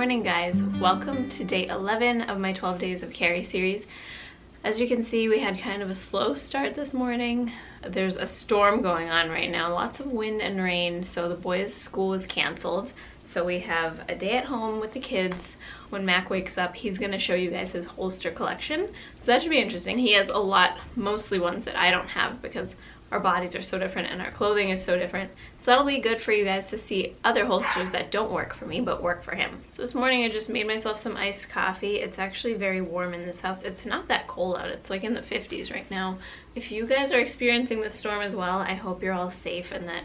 morning, guys. Welcome to day 11 of my 12 days of carry series. As you can see, we had kind of a slow start this morning. There's a storm going on right now, lots of wind and rain, so the boys' school is canceled. So we have a day at home with the kids. When Mac wakes up, he's gonna show you guys his holster collection. So that should be interesting. He has a lot, mostly ones that I don't have because our bodies are so different and our clothing is so different. So that'll be good for you guys to see other holsters that don't work for me but work for him. So this morning I just made myself some iced coffee. It's actually very warm in this house. It's not that cold out. It's like in the 50s right now. If you guys are experiencing the storm as well, I hope you're all safe and that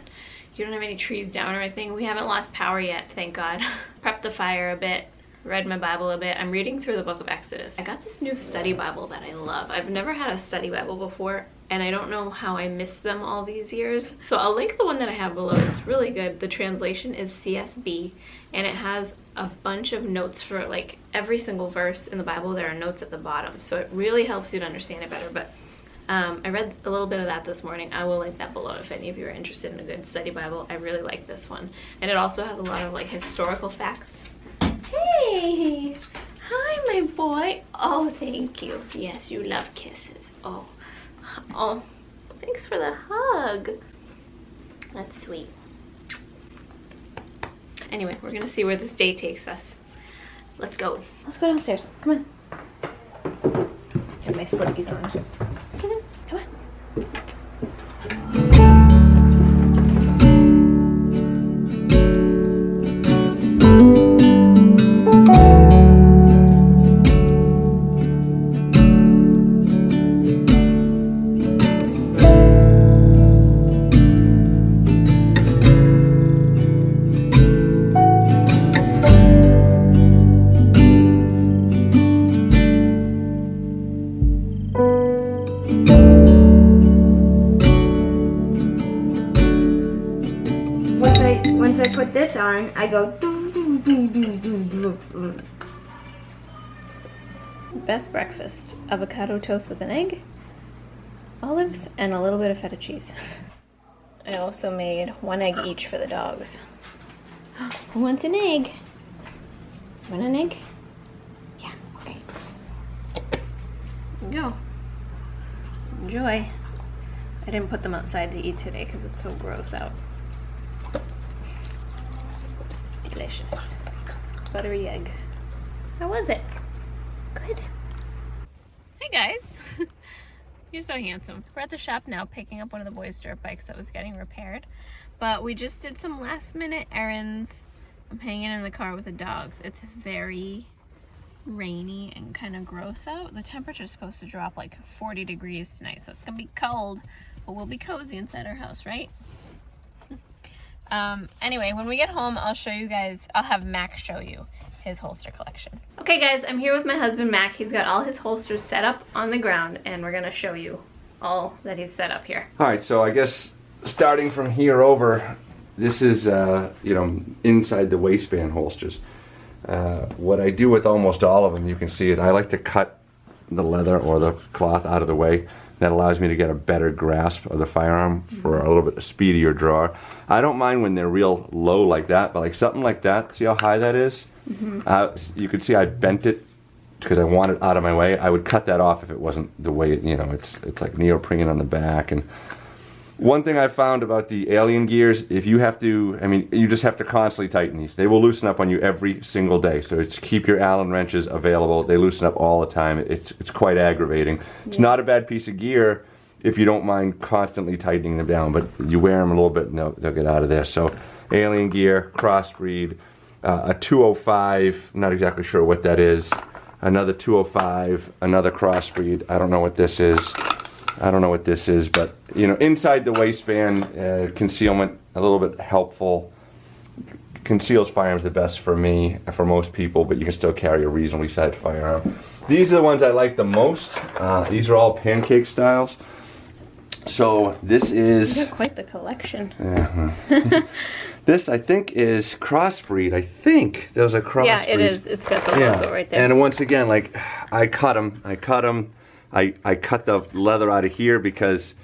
you don't have any trees down or anything. We haven't lost power yet, thank God. Prepped the fire a bit. Read my Bible a bit. I'm reading through the book of Exodus. I got this new study Bible that I love. I've never had a study Bible before, and I don't know how I missed them all these years. So I'll link the one that I have below. It's really good. The translation is CSB, and it has a bunch of notes for like every single verse in the Bible. There are notes at the bottom, so it really helps you to understand it better. But I read a little bit of that this morning. I will link that below if any of you are interested in a good study Bible. I really like this one. And it also has a lot of like historical facts. Hey! Hi, my boy. Oh, thank you. Yes, you love kisses. Oh, thanks for the hug. That's sweet. Anyway, we're gonna see where this day takes us. Let's go. Let's go downstairs. Come on. Get my slippies on. Come on. Come on. Once I put this on, I go doo, doo, doo, doo, doo, doo. Best breakfast: avocado toast with an egg, olives, and a little bit of feta cheese. I also made one egg each for the dogs. Who wants an egg? Want an egg? Yeah, okay. There you go. Enjoy. I didn't put them outside to eat today because it's so gross out. Delicious. Buttery egg. How was it? Good. Hey guys. You're so handsome. We're at the shop now picking up one of the boys' dirt bikes that was getting repaired. But we just did some last minute errands. I'm hanging in the car with the dogs. It's very rainy and kind of gross out. The temperature's supposed to drop like 40 degrees tonight, so it's gonna be cold, but we'll be cozy inside our house, right? Anyway, when we get home, I'll show you guys, I'll have Mac show you his holster collection. Okay guys, I'm here with my husband Mac. He's got all his holsters set up on the ground and we're gonna show you all that he's set up here. Alright, so I guess starting from here over, this is, you know, inside the waistband holsters. What I do with almost all of them, you can see, is I like to cut the leather or the cloth out of the way. That allows me to get a better grasp of the firearm for a little bit speedier draw. I don't mind when they're real low like that, but like something like that, see how high that is? You can see I bent it because I want it out of my way. I would cut that off if it wasn't the way, you know, it's like neoprene on the back. And one thing I found about the Alien gears, if you have to, I mean, you just have to constantly tighten these. They will loosen up on you every single day. So it's keep your Allen wrenches available. They loosen up all the time. It's quite aggravating. It's not a bad piece of gear if you don't mind constantly tightening them down, but you wear them a little bit and they'll get out of there. So Alien gear, crossbreed, a 205, I'm not exactly sure what that is. Another 205, another crossbreed. I don't know what this is. But you know, inside the waistband, concealment, a little bit helpful. Conceals firearms the best for me, for most people, but you can still carry a reasonably sized firearm. These are the ones I like the most. These are all pancake styles. So this is... You got quite the collection. This, I think, is crossbreed. I think there's a crossbreed. Yeah, it is. It's got the logo right there. And once again, like, I cut them. I cut the leather out of here because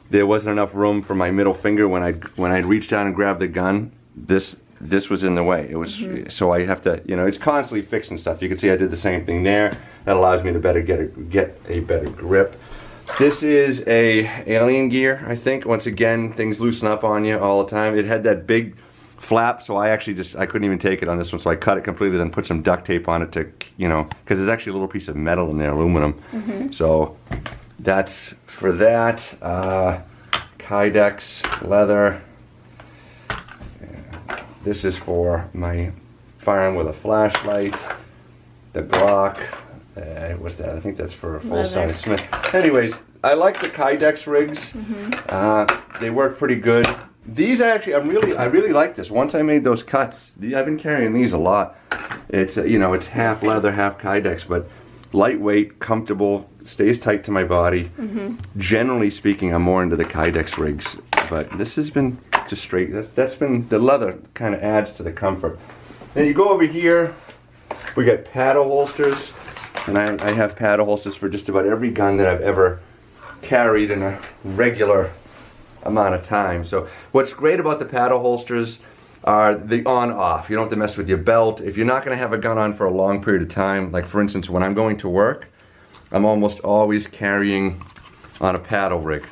there wasn't enough room for my middle finger when I'd reach down and grab the gun. This this was in the way. It was so I have to, you know, it's constantly fixing stuff. You can see I did the same thing there. That allows me to better get a better grip. This is a alien gear, I think. Once again, things loosen up on you all the time. It had that big flap, so I actually I couldn't even take it on this one, so I cut it completely, then put some duct tape on it to, you know, because there's actually a little piece of metal in there, aluminum. So that's for that. Kydex leather. This is for my firearm with a flashlight. The Glock. What's that? I think that's for a full-size Smith. Anyways, I like the Kydex rigs. They work pretty good. These actually, I really like this. Once I made those cuts, I've been carrying these a lot. It's you know, it's half leather, half Kydex, but lightweight, comfortable, stays tight to my body. Generally speaking, I'm more into the Kydex rigs, but this has been just straight. That's been the leather kind of adds to the comfort. Then you go over here. We got paddle holsters, and I have paddle holsters for just about every gun that I've ever carried in a regular amount of time. So what's great about the paddle holsters are the on-off. You don't have to mess with your belt. If you're not going to have a gun on for a long period of time, like for instance when I'm going to work, I'm almost always carrying on a paddle rig.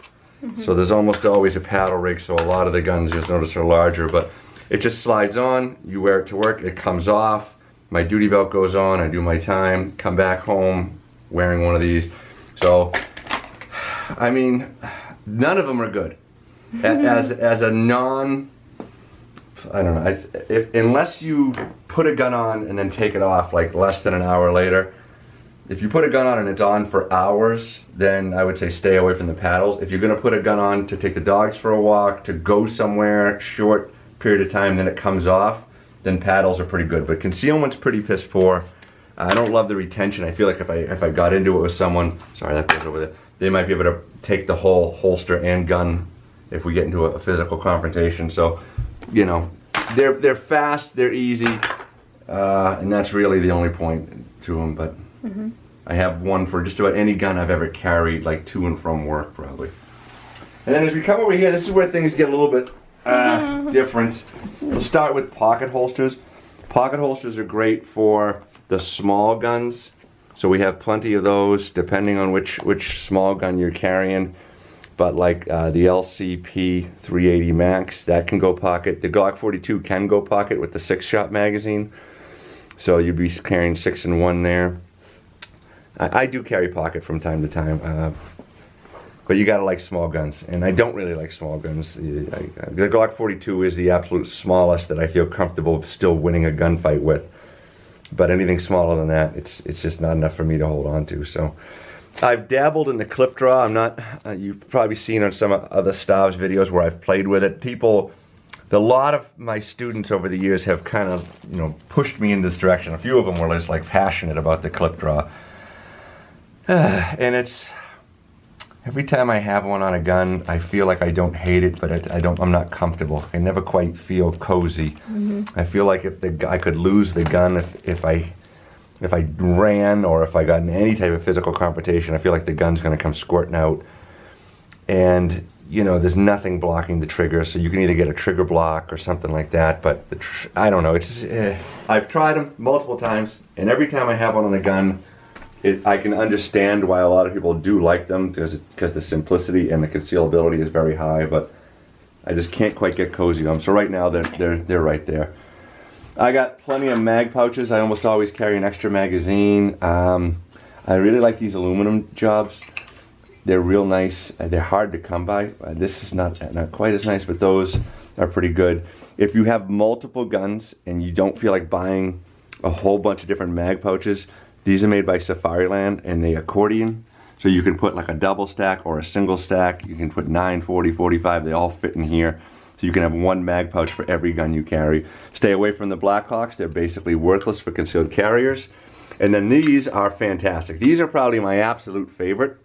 So there's almost always a paddle rig, so a lot of the guns you'll notice are larger, but it just slides on, you wear it to work, it comes off, my duty belt goes on, I do my time, come back home wearing one of these. So, I mean, none of them are good. As a non, I don't know, unless you put a gun on and then take it off like less than an hour later. If you put a gun on and it's on for hours, then I would say stay away from the paddles. If you're going to put a gun on to take the dogs for a walk, to go somewhere, short period of time, then it comes off, then paddles are pretty good. But concealment's pretty piss poor. I don't love the retention. I feel like if I got into it with someone, sorry, that goes over there, they might be able to take the whole holster and gun if we get into a physical confrontation. So, you know, they're fast, they're easy, and that's really the only point to them. But I have one for just about any gun I've ever carried, like to and from work, probably. And then as we come over here, this is where things get a little bit different. We'll start with pocket holsters. Pocket holsters are great for the small guns. So we have plenty of those, depending on which small gun you're carrying. But like the LCP 380 Max, that can go pocket. The Glock 42 can go pocket with the 6-shot magazine. So you'd be carrying 6 in 1 there. I do carry pocket from time to time, but you gotta like small guns, and I don't really like small guns. The Glock 42 is the absolute smallest that I feel comfortable still winning a gunfight with. But anything smaller than that, it's just not enough for me to hold on to. So I've dabbled in the clip draw. I'm not. You've probably seen on some other Stavs videos where I've played with it. A lot of my students over the years have kind of, you know, pushed me in this direction. A few of them were just like passionate about the clip draw. And it's, every time I have one on a gun, I feel like I don't hate it, but I'm not comfortable. I never quite feel cozy. I feel like I could lose the gun if I ran, or if I got in any type of physical confrontation. I feel like the gun's going to come squirting out. And, you know, there's nothing blocking the trigger, so you can either get a trigger block or something like that, but I don't know. I've tried them multiple times, and every time I have one on a gun, I can understand why a lot of people do like them, because the simplicity and the concealability is very high, but I just can't quite get cozy on them. So right now they're right there. I got plenty of mag pouches. I almost always carry an extra magazine. I really like these aluminum jobs. They're real nice. They're hard to come by. This is not quite as nice, but those are pretty good. If you have multiple guns and you don't feel like buying a whole bunch of different mag pouches, these are made by Safariland, and they accordion. So you can put like a double stack or a single stack. You can put 9, 40, 45. They all fit in here. So you can have one mag pouch for every gun you carry. Stay away from the Blackhawks. They're basically worthless for concealed carriers. And then these are fantastic. These are probably my absolute favorite.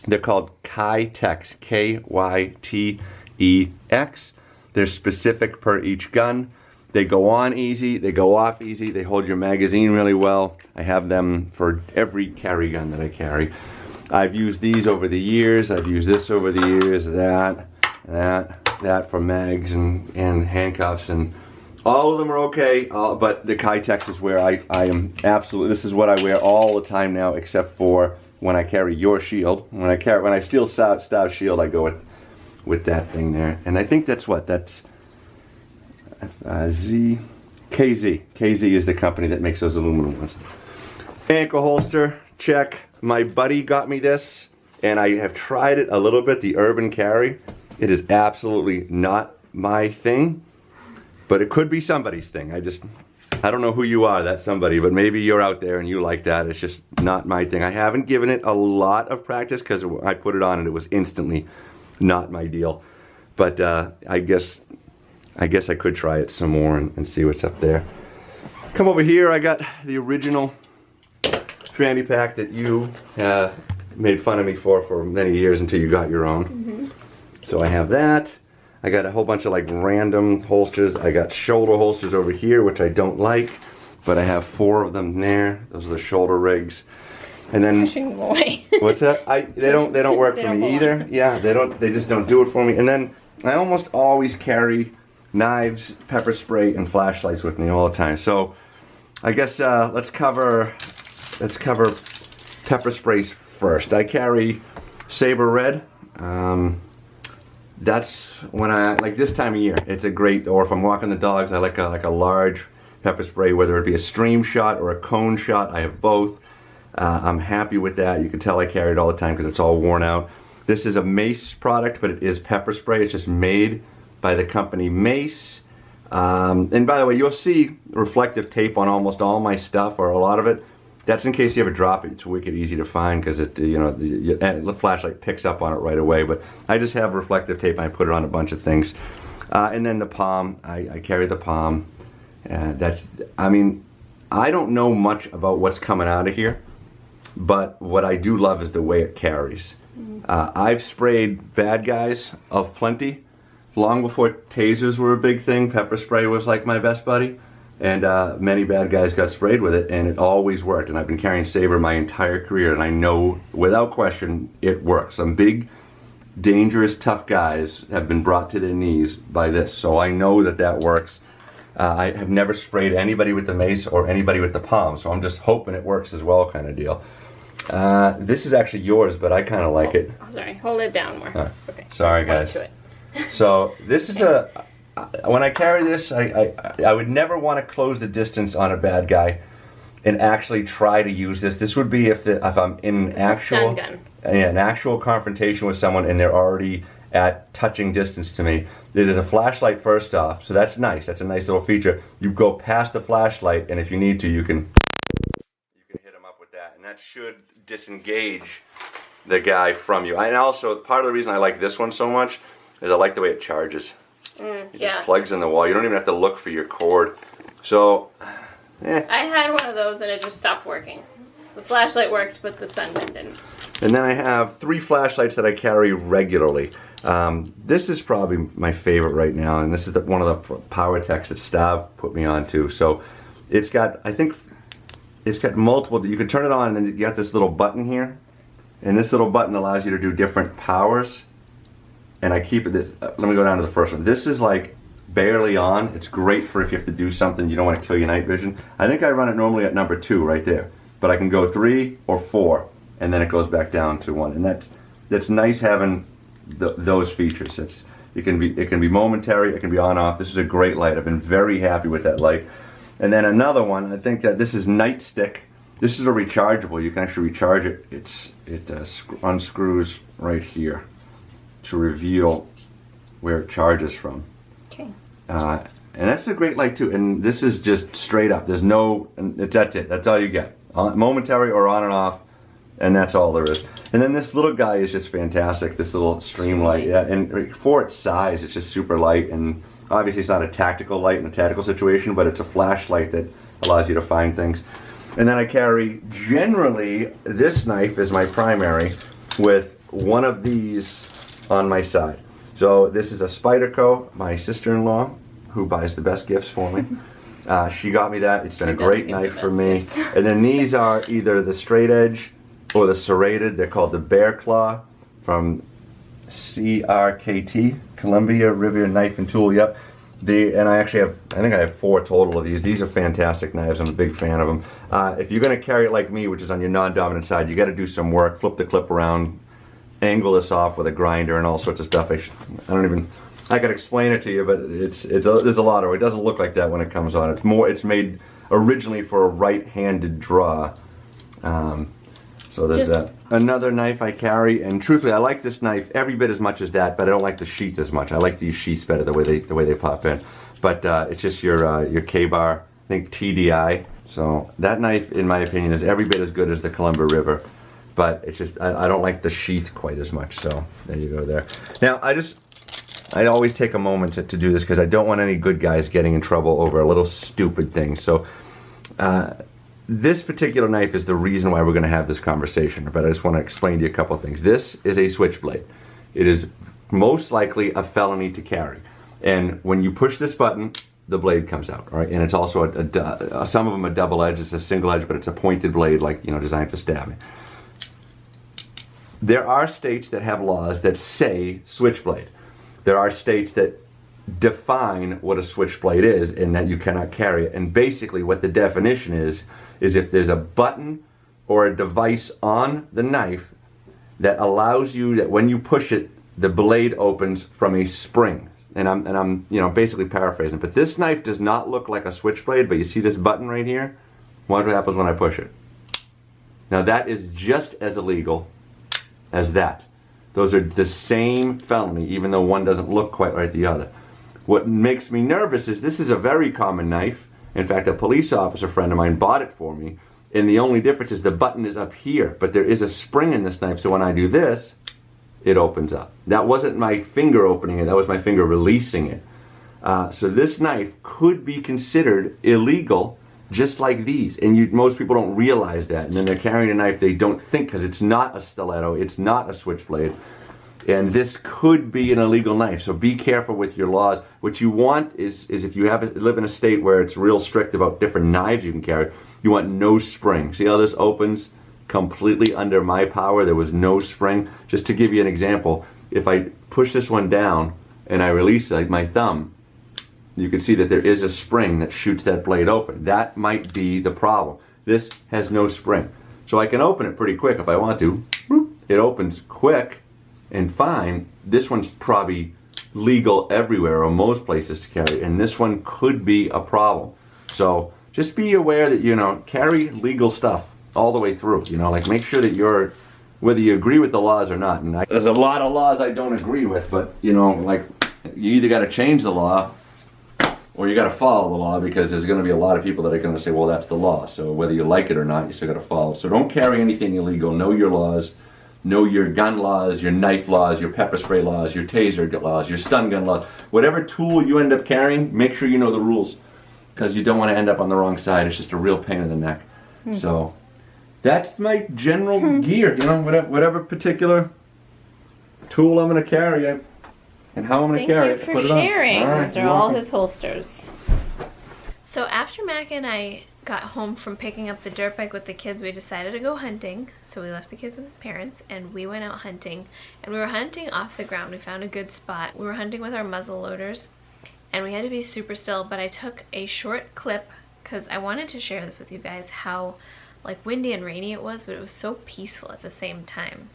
They're called Kytex, K-Y-T-E-X. They're specific per each gun. They go on easy, they go off easy, they hold your magazine really well. I have them for every carry gun that I carry. I've used these over the years. I've used this over the years, that for mags and handcuffs, and All of them are okay, but the Kitex is where I am absolutely. This is what I wear all the time now, except for when I carry your shield. When I steal Stav's shield, I go with that thing there. And I think that's what that's KZ. KZ is the company that makes those aluminum ones. Ankle holster, check. My buddy got me this, and I have tried it a little bit. The Urban Carry. It is absolutely not my thing. But it could be somebody's thing. I don't know who you are, that somebody, but maybe you're out there and you like that. It's just not my thing. I haven't given it a lot of practice because I put it on and it was instantly not my deal. But I guess I could try it some more and see what's up there. Come over here, I got the original fanny pack that you made fun of me for many years until you got your own. Mm-hmm. So I have that. I got a whole bunch of like random holsters. I got shoulder holsters over here, which I don't like, but I have 4 of them there. Those are the shoulder rigs. And then pushing them away. What's that? They don't work for me either. Yeah, they just don't do it for me. And then I almost always carry knives, pepper spray, and flashlights with me all the time. So I guess let's cover pepper sprays first. I carry Saber Red. That's when I, like this time of year, it's a great, or if I'm walking the dogs, I like a large pepper spray, whether it be a stream shot or a cone shot. I have both. I'm happy with that. You can tell I carry it all the time because it's all worn out. This is a Mace product, but it is pepper spray. It's just made by the company Mace. And by the way, you'll see reflective tape on almost all my stuff, or a lot of it. That's in case you ever drop it. It's wicked easy to find because it, the flashlight picks up on it right away. But I just have reflective tape and I put it on a bunch of things. And then the palm, I carry the palm. I mean, I don't know much about what's coming out of here, but what I do love is the way it carries. I've sprayed bad guys of plenty. Long before tasers were a big thing, pepper spray was like my best buddy. And many bad guys got sprayed with it, and it always worked. And I've been carrying Saber my entire career, and I know without question it works. Some big, dangerous, tough guys have been brought to their knees by this, so I know that works. I have never sprayed anybody with the Mace or anybody with the palm, so I'm just hoping it works as well, kind of deal. This is actually yours, but I kind of like it. Oh, sorry, hold it down more. Okay. Sorry, guys. So this is when I carry this, I would never want to close the distance on a bad guy and actually try to use this. This would be if I'm in an actual confrontation with someone and they're already at touching distance to me. It is a flashlight first off, so that's nice. That's a nice little feature. You go past the flashlight, and if you need to, you can hit them up with that, and that should disengage the guy from you. And also, part of the reason I like this one so much is I like the way it charges. It just plugs in the wall. You don't even have to look for your cord. So, I had one of those and it just stopped working. The flashlight worked, but the sungun didn't. And then I have 3 flashlights that I carry regularly. This is probably my favorite right now, and this is one of the power techs that Stav put me onto. So, it's got, I think, it's got multiple. You can turn it on, and then you got this little button here, and this little button allows you to do different powers. And I keep it this, let me go down to the first one. This is like barely on. It's great for if you have to do something, you don't want to kill your night vision. I think I run it normally at number 2 right there. But I can go 3 or 4, and then it goes back down to 1. And that's nice having those features. It can be momentary, it can be on off. This is a great light. I've been very happy with that light. And then another one, I think that this is Nightstick. This is a rechargeable. You can actually recharge it. It unscrews right here to reveal where it charges from. Okay. And that's a great light too. And this is just straight up. There's no, that's it. That's all you get. Momentary or on and off, and that's all there is. And then this little guy is just fantastic. This little stream light. Yeah. And for its size, it's just super light. And obviously, it's not a tactical light in a tactical situation, but it's a flashlight that allows you to find things. And then I carry generally this knife is my primary, with one of these on my side. So this is a Spyderco, my sister-in-law, who buys the best gifts for me. She got me that. It's been a great knife for me. And then these are either the straight edge or the serrated. They're called the Bear Claw from CRKT, Columbia Riviera Knife and Tool. Yep. And I actually have, I think I have 4 total of these. These are fantastic knives. I'm a big fan of them. If you're going to carry it like me, which is on your non-dominant side, you got to do some work. Flip the clip around, angle this off with a grinder and all sorts of stuff. I could explain it to you, but there's a lot of it. It doesn't look like that when it comes on. It's made originally for a right-handed draw. So there's that. Another knife I carry, and truthfully, I like this knife every bit as much as that, but I don't like the sheath as much. I like these sheaths better the way they pop in. But it's just your K-bar, I think TDI. So that knife, in my opinion, is every bit as good as the Columbia River, but it's just I don't like the sheath quite as much. So there you go there. Now I always take a moment to do this because I don't want any good guys getting in trouble over a little stupid thing. So. This particular knife is the reason why we're going to have this conversation, but I just want to explain to you a couple of things. This is a switchblade. It is most likely a felony to carry. And when you push this button, the blade comes out, all right? And it's also, some of them are double edged, it's a single edge, but it's a pointed blade, like, designed for stabbing. There are states that have laws that say switchblade. There are states that define what a switchblade is and that you cannot carry it. And basically what the definition is if there's a button or a device on the knife that allows you, that when you push it, the blade opens from a spring. And I'm basically paraphrasing, but this knife does not look like a switchblade, but you see this button right here? Watch what happens when I push it. Now that is just as illegal as that. Those are the same felony, even though one doesn't look quite like the other. What makes me nervous is this is a very common knife. In fact, a police officer friend of mine bought it for me, and the only difference is the button is up here, but there is a spring in this knife, so when I do this, it opens up. That wasn't my finger opening it, that was my finger releasing it. So this knife could be considered illegal, just like these, and most people don't realize that, and then they're carrying a knife they don't think, because it's not a stiletto, it's not a switchblade. And this could be an illegal knife, so be careful with your laws. What you want is if you live in a state where it's real strict about different knives you can carry, you want no spring. See how this opens completely under my power? There was no spring. Just to give you an example, if I push this one down and I release like my thumb, you can see that there is a spring that shoots that blade open. That might be the problem. This has no spring. So I can open it pretty quick if I want to. It opens quick and fine. This one's probably legal everywhere or most places to carry, and this one could be a problem. So just be aware that, carry legal stuff all the way through. Like make sure that whether you agree with the laws or not. And there's a lot of laws I don't agree with, but like you either got to change the law or you got to follow the law, because there's going to be a lot of people that are going to say, well, that's the law. So whether you like it or not, you still got to follow. So don't carry anything illegal. Know your laws. Know your gun laws, your knife laws, your pepper spray laws, your taser laws, your stun gun laws. Whatever tool you end up carrying, make sure you know the rules, because you don't want to end up on the wrong side. It's just a real pain in the neck. So that's my general gear. Whatever particular tool I'm going to carry and how I'm going to carry it. Thank you for sharing. Those are all welcome. his holsters. So after Mac and I got home from picking up the dirt bike with the kids, we decided to go hunting. So we left the kids with his parents and we went out hunting, and we were hunting off the ground. We found a good spot. We were hunting with our muzzle loaders and we had to be super still, but I took a short clip because I wanted to share this with you guys, how like windy and rainy it was, but it was so peaceful at the same time.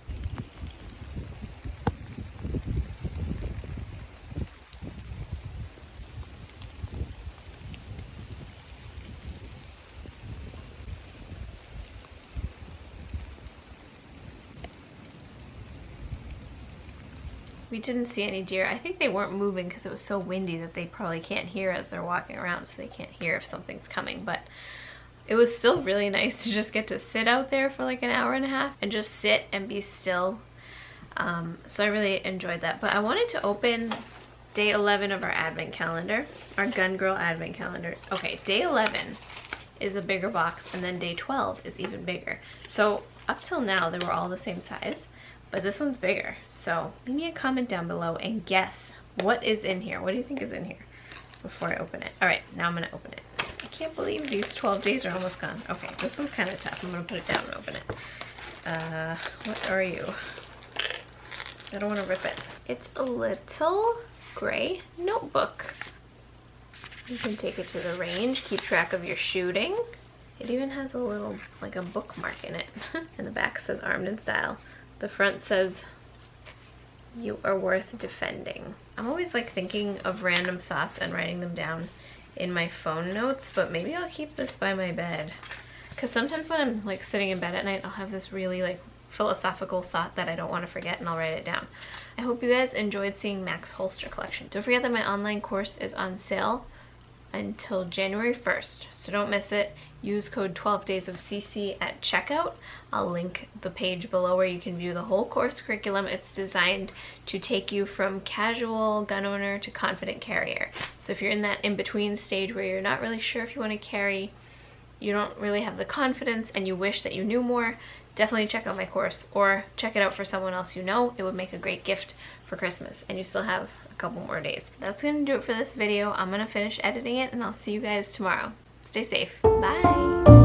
We didn't see any deer. I think they weren't moving because it was so windy that they probably can't hear as they're walking around, so they can't hear if something's coming. But it was still really nice to just get to sit out there for like an hour and a half and just sit and be still. So I really enjoyed that. But I wanted to open day 11 of our advent calendar, our Gun Girl advent calendar. Okay, day 11 is a bigger box, and then day 12 is even bigger. So up till now they were all the same size, but this one's bigger. So leave me a comment down below and guess what is in here. What do you think is in here before I open it? All right, now I'm gonna open it. I can't believe these 12 days are almost gone. Okay, this one's kind of tough. I'm gonna put it down and open it. What are you? I don't want to rip it. It's a little gray notebook. You can take it to the range, keep track of your shooting. It even has a little, like a bookmark in it. And the back says armed in style. The front says, you are worth defending. I'm always like thinking of random thoughts and writing them down in my phone notes, but maybe I'll keep this by my bed. Because sometimes when I'm like sitting in bed at night, I'll have this really like philosophical thought that I don't want to forget, and I'll write it down. I hope you guys enjoyed seeing Mac's holster collection. Don't forget that my online course is on sale until January 1st, so don't miss it. Use code 12daysofcc at checkout. I'll link the page below where you can view the whole course curriculum. It's designed to take you from casual gun owner to confident carrier. So if you're in that in-between stage where you're not really sure if you want to carry, you don't really have the confidence, and you wish that you knew more, definitely check out my course, or check it out for someone else you know. It would make a great gift for Christmas, and you still have a couple more days. That's gonna do it for this video. I'm gonna finish editing it, and I'll see you guys tomorrow. Stay safe. Bye.